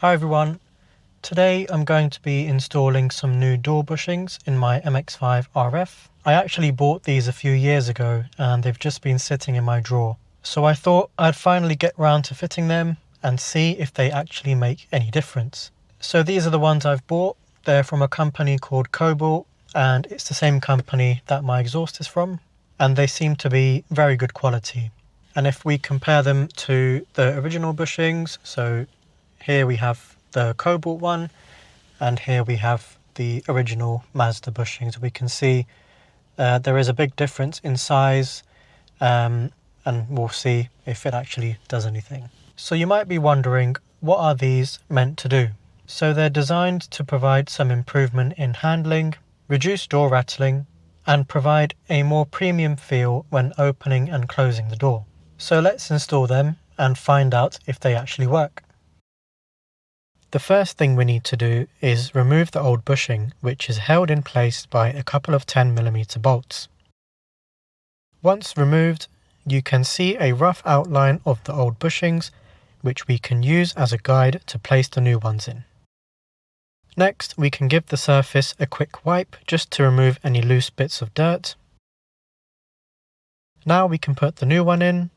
Hi everyone, today I'm going to be installing some new door bushings in my MX-5 RF. I actually bought these a few years ago and they've just been sitting in my drawer. So I thought I'd finally get round to fitting them and see if they actually make any difference. So these are the ones I've bought. They're from a company called Cobalt and it's the same company that my exhaust is from, and they seem to be very good quality. And if we compare them to the original bushings, so here we have the Cobalt one and here we have the original Mazda bushings. We can see there is a big difference in size, and we'll see if it actually does anything. So you might be wondering, what are these meant to do? So they're designed to provide some improvement in handling, reduce door rattling, and provide a more premium feel when opening and closing the door. So let's install them and find out if they actually work. The first thing we need to do is remove the old bushing, which is held in place by a couple of 10mm bolts. Once removed, you can see a rough outline of the old bushings, which we can use as a guide to place the new ones in. Next, we can give the surface a quick wipe just to remove any loose bits of dirt. Now we can put the new one in.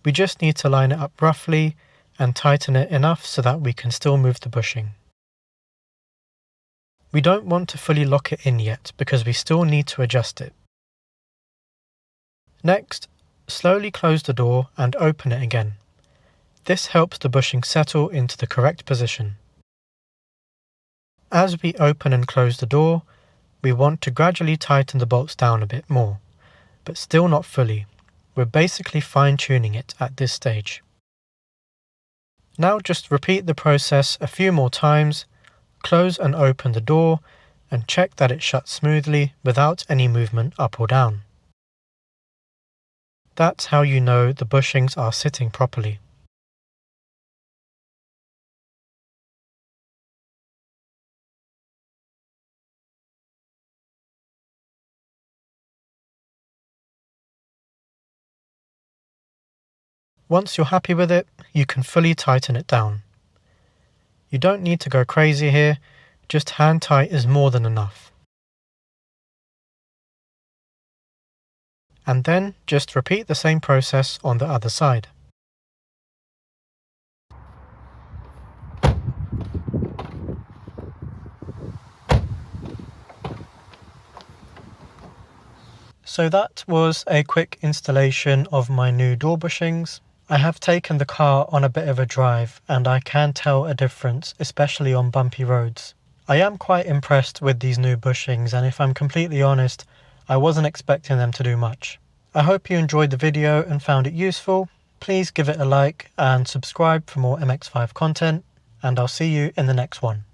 We just need to line it up roughly and tighten it enough so that we can still move the bushing. We don't want to fully lock it in yet because we still need to adjust it. Next, slowly close the door and open it again. This helps the bushing settle into the correct position. As we open and close the door, we want to gradually tighten the bolts down a bit more, but still not fully. We're basically fine-tuning it at this stage. Now just repeat the process a few more times, close and open the door, and check that it shuts smoothly without any movement up or down. That's how you know the bushings are sitting properly. Once you're happy with it, you can fully tighten it down. You don't need to go crazy here, just hand tight is more than enough. And then just repeat the same process on the other side. So that was a quick installation of my new door bushings. I have taken the car on a bit of a drive and I can tell a difference, especially on bumpy roads. I am quite impressed with these new bushings, and if I'm completely honest, I wasn't expecting them to do much. I hope you enjoyed the video and found it useful. Please give it a like and subscribe for more MX-5 content, and I'll see you in the next one.